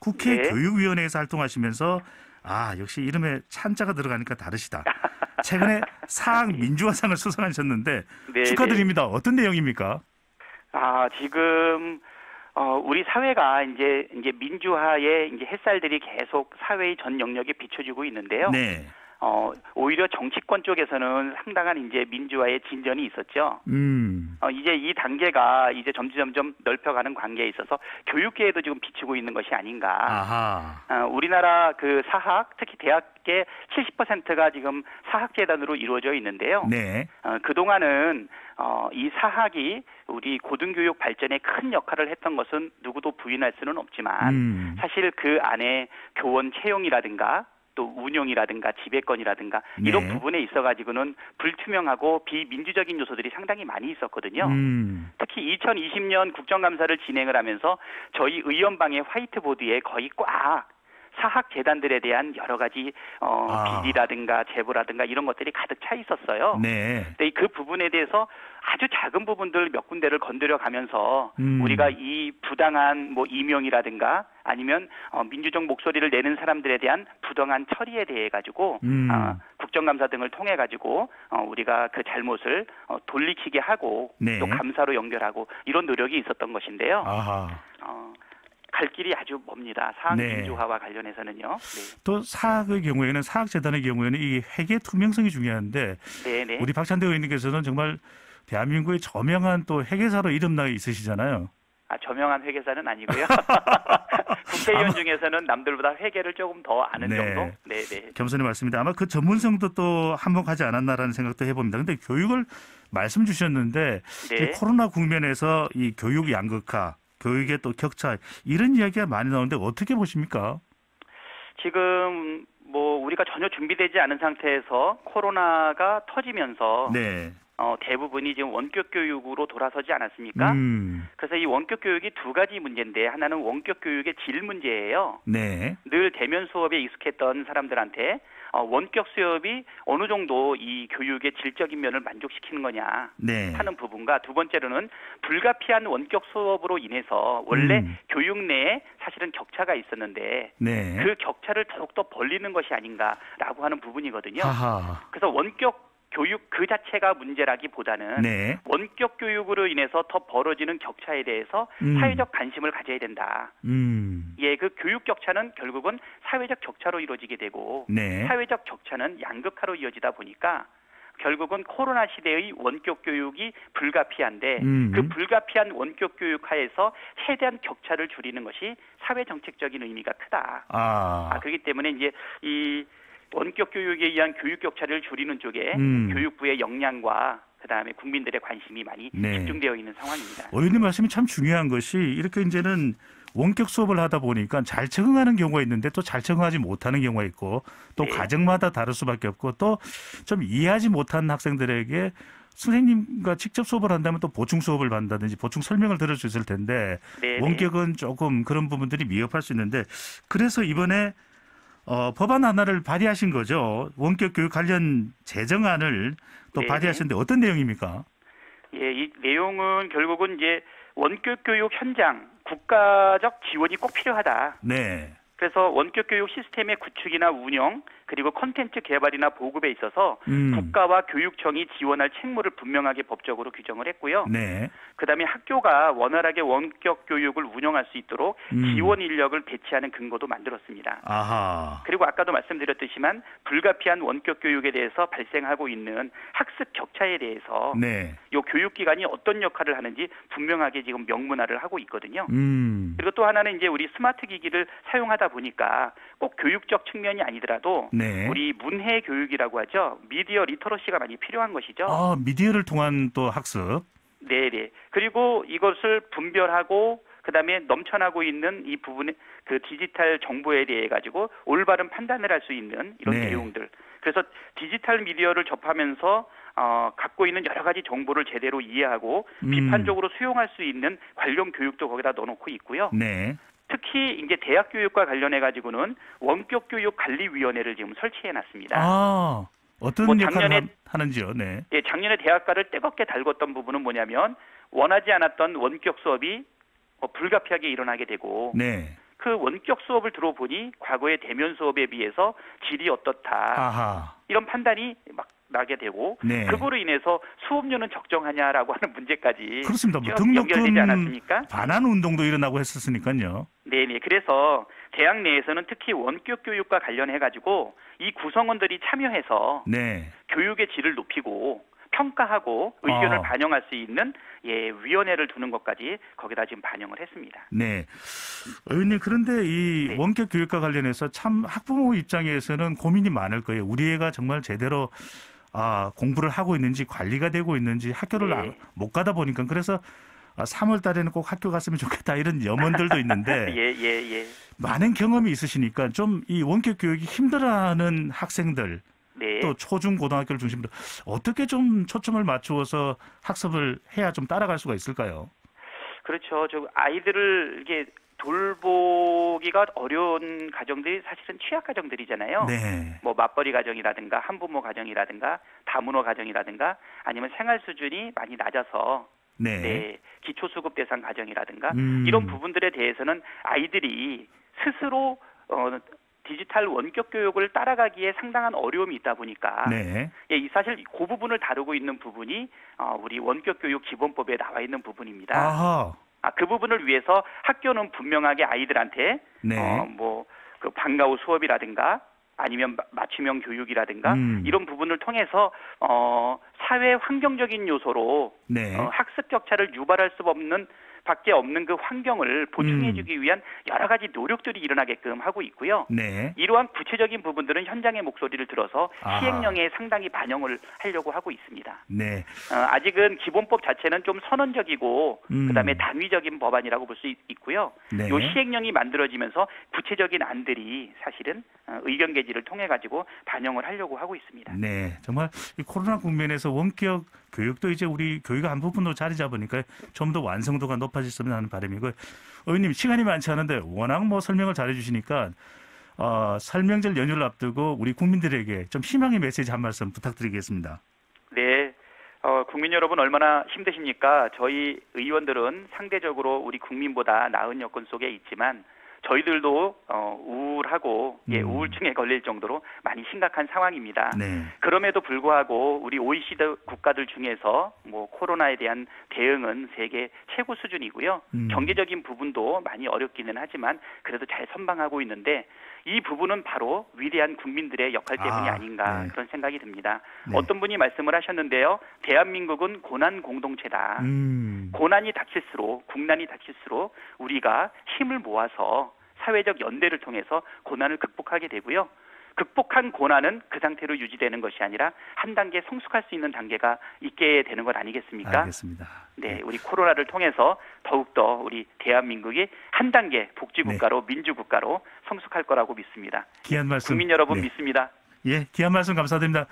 국회 네. 교육위원회에서 활동하시면서 역시 이름에 찬자가 들어가니까 다르시다. 최근에 사학 민주화상을 수상하셨는데 네, 축하드립니다. 어떤 내용입니까? 지금 우리 사회가 이제 민주화의 이제 햇살들이 계속 사회의 전 영역에 비춰지고 있는데요. 네. 오히려 정치권 쪽에서는 상당한 이제 민주화의 진전이 있었죠. 이제 이 단계가 이제 점점 넓혀가는 관계에 있어서 교육계에도 지금 비추고 있는 것이 아닌가. 아하. 우리나라 그 사학, 특히 대학계 70%가 지금 사학재단으로 이루어져 있는데요. 네. 그동안은 이 사학이 우리 고등교육 발전에 큰 역할을 했던 것은 누구도 부인할 수는 없지만 사실 그 안에 교원 채용이라든가 또 운영이라든가 지배권이라든가 이런 네. 부분에 있어가지고는 불투명하고 비민주적인 요소들이 상당히 많이 있었거든요. 특히 2020년 국정감사를 진행을 하면서 저희 의원방의 화이트보드에 거의 꽉 사학재단들에 대한 여러 가지 비리라든가 제보라든가 이런 것들이 가득 차 있었어요. 네. 근데 그 부분에 대해서 아주 작은 부분들 몇 군데를 건드려 가면서 우리가 이 부당한 뭐 임용이라든가 아니면 민주적 목소리를 내는 사람들에 대한 부당한 처리에 대해 가지고 국정감사 등을 통해 가지고 우리가 그 잘못을 돌리키게 하고 네. 또 감사로 연결하고 이런 노력이 있었던 것인데요. 아하. 갈 길이 아주 멉니다. 사학 네. 민주화와 관련해서는요. 네. 또 사학의 경우에는 사학재단의 경우에는 이 회계 투명성이 중요한데 네네. 우리 박찬대 의원님께서는 정말 대한민국의 저명한 또 회계사로 이름나 있으시잖아요. 저명한 회계사는 아니고요. 국회의원 중에서는 남들보다 회계를 조금 더 아는 네. 정도. 네네. 겸손히 말씀입니다. 아마 그 전문성도 또 한몫하지 않았나라는 생각도 해봅니다. 그런데 교육을 말씀 주셨는데 네. 이 코로나 국면에서 이 교육 양극화, 교육의 또 격차 이런 이야기가 많이 나오는데 어떻게 보십니까? 지금 뭐 우리가 전혀 준비되지 않은 상태에서 코로나가 터지면서 네. 대부분이 지금 원격 교육으로 돌아서지 않았습니까? 그래서 이 원격 교육이 두 가지 문제인데 하나는 원격 교육의 질 문제예요. 네. 늘 대면 수업에 익숙했던 사람들한테 원격 수업이 어느 정도 이 교육의 질적인 면을 만족시키는 거냐 네. 하는 부분과 두 번째로는 불가피한 원격 수업으로 인해서 원래 교육 내에 사실은 격차가 있었는데 네. 그 격차를 더욱더 벌리는 것이 아닌가라고 하는 부분이거든요. 하하. 그래서 원격 교육 그 자체가 문제라기보다는 네. 원격 교육으로 인해서 더 벌어지는 격차에 대해서 사회적 관심을 가져야 된다. 예, 그 교육 격차는 결국은 사회적 격차로 이루어지게 되고 네. 사회적 격차는 양극화로 이어지다 보니까 결국은 코로나 시대의 원격 교육이 불가피한데 그 불가피한 원격 교육 하에서 최대한 격차를 줄이는 것이 사회 정책적인 의미가 크다. 그렇기 때문에 이제 이 원격 교육에 의한 교육 격차를 줄이는 쪽에 교육부의 역량과 그다음에 국민들의 관심이 많이 네. 집중되어 있는 상황입니다. 의원님 말씀이 참 중요한 것이 이렇게 이제는 원격 수업을 하다 보니까 잘 적응하는 경우가 있는데 또 잘 적응하지 못하는 경우가 있고 또 네. 과정마다 다를 수밖에 없고 또 좀 이해하지 못한 학생들에게 선생님과 직접 수업을 한다면 또 보충 수업을 받는다든지 보충 설명을 들을 수 있을 텐데 네네. 원격은 조금 그런 부분들이 미흡할 수 있는데 그래서 이번에 법안 하나를 발의하신 거죠. 원격 교육 관련 제정안을 또 네네. 발의하셨는데 어떤 내용입니까? 예, 이 내용은 결국은 이제 원격 교육 현장 국가적 지원이 꼭 필요하다. 네. 그래서 원격 교육 시스템의 구축이나 운영 그리고 콘텐츠 개발이나 보급에 있어서 국가와 교육청이 지원할 책무를 분명하게 법적으로 규정을 했고요. 네. 그다음에 학교가 원활하게 원격 교육을 운영할 수 있도록 지원 인력을 배치하는 근거도 만들었습니다. 아하. 그리고 아까도 말씀드렸듯이만 불가피한 원격 교육에 대해서 발생하고 있는 학습 격차에 대해서 네. 이 교육기관이 어떤 역할을 하는지 분명하게 지금 명문화를 하고 있거든요. 그리고 또 하나는 이제 우리 스마트 기기를 사용하다 보니까 꼭 교육적 측면이 아니더라도 네. 우리 문해 교육이라고 하죠. 미디어 리터러시가 많이 필요한 것이죠. 미디어를 통한 또 학습. 네네. 그리고 이것을 분별하고 그다음에 넘쳐나고 있는 이 부분의 그 디지털 정보에 대해 가지고 올바른 판단을 할 수 있는 이런 네. 내용들. 그래서 디지털 미디어를 접하면서 갖고 있는 여러 가지 정보를 제대로 이해하고 비판적으로 수용할 수 있는 관련 교육도 거기다 넣어놓고 있고요. 네. 특히 이제 대학 교육과 관련해 가지고는 원격 교육 관리위원회를 지금 설치해 놨습니다. 어떤 뭐 역할을 작년에- 하는지요? 네. 예, 작년에 대학가를 뜨겁게 달궜던 부분은 뭐냐면 원하지 않았던 원격 수업이 불가피하게 일어나게 되고 네. 그 원격 수업을 들어보니 과거의 대면 수업에 비해서 질이 어떻다. 아하. 이런 판단이 막 나게 되고 네. 그거로 인해서 수업료는 적정하냐라고 하는 문제까지 그렇습니다. 뭐 연결되지 않았습니까? 반환 운동도 일어나고 했었으니까요. 네네. 그래서 대학 내에서는 특히 원격 교육과 관련해 가지고 이 구성원들이 참여해서 네. 교육의 질을 높이고 평가하고 의견을 반영할 수 있는 위원회를 두는 것까지 거기다 지금 반영을 했습니다. 네. 의원님 그런데 이 네. 원격 교육과 관련해서 참 학부모 입장에서는 고민이 많을 거예요. 우리 애가 정말 제대로 공부를 하고 있는지 관리가 되고 있는지 학교를 네. 못 가다 보니까 그래서 3월 달에는 꼭 학교 갔으면 좋겠다 이런 염원들도 있는데 예. 많은 경험이 있으시니까 좀 이 원격 교육이 힘들어하는 학생들 네. 또 초중 고등학교를 중심으로 어떻게 좀 초점을 맞추어서 학습을 해야 좀 따라갈 수가 있을까요? 그렇죠. 저 아이들을 이게 돌보기가 어려운 가정들이 사실은 취약 가정들이잖아요. 네. 뭐 맞벌이 가정이라든가 한부모 가정이라든가 다문화 가정이라든가 아니면 생활 수준이 많이 낮아서 네. 기초수급 대상 가정이라든가 이런 부분들에 대해서는 아이들이 스스로 디지털 원격 교육을 따라가기에 상당한 어려움이 있다 보니까 네. 사실 그 부분을 다루고 있는 부분이 우리 원격 교육 기본법에 나와 있는 부분입니다. 아하. 그 부분을 위해서 학교는 분명하게 아이들한테 네. 그 방과 후 수업이라든가 아니면 맞춤형 교육이라든가 이런 부분을 통해서 사회 환경적인 요소로 네. 학습 격차를 유발할 수 없는 밖에 없는 그 환경을 보충해주기 위한 여러 가지 노력들이 일어나게끔 하고 있고요. 네. 이러한 구체적인 부분들은 현장의 목소리를 들어서 시행령에 상당히 반영을 하려고 하고 있습니다. 네. 아직은 기본법 자체는 좀 선언적이고 그다음에 단위적인 법안이라고 볼 수 있고요. 네. 요 시행령이 만들어지면서 구체적인 안들이 사실은 의견 개진을 통해 가지고 반영을 하려고 하고 있습니다. 네. 정말 이 코로나 국면에서 원격 교육도 이제 우리 교육의 한 부분으로 자리 잡으니까 좀 더 완성도가 높아졌으면 하는 바람이고 의원님 시간이 많지 않은데 워낙 설명을 잘해 주시니까 설명절 연휴를 앞두고 우리 국민들에게 좀 희망의 메시지 한 말씀 부탁드리겠습니다. 네. 국민 여러분 얼마나 힘드십니까? 저희 의원들은 상대적으로 우리 국민보다 나은 여건 속에 있지만 저희들도 우울하고 우울증에 걸릴 정도로 많이 심각한 상황입니다. 네. 그럼에도 불구하고 우리 OECD 국가들 중에서 코로나에 대한 대응은 세계 최고 수준이고요. 경제적인 부분도 많이 어렵기는 하지만 그래도 잘 선방하고 있는데 이 부분은 바로 위대한 국민들의 역할 때문이 아닌가 네. 그런 생각이 듭니다. 네. 어떤 분이 말씀을 하셨는데요. 대한민국은 고난 공동체다. 고난이 닥칠수록 국난이 닥칠수록 우리가 힘을 모아서 사회적 연대를 통해서 고난을 극복하게 되고요. 극복한 고난은 그 상태로 유지되는 것이 아니라 한 단계 성숙할 수 있는 단계가 있게 되는 것 아니겠습니까? 알겠습니다. 네, 우리 코로나를 통해서 더욱더 우리 대한민국이 한 단계 복지국가로 민주국가로 성숙할 거라고 믿습니다. 귀한 말씀. 국민 여러분 믿습니다. 예, 귀한 말씀 감사드립니다.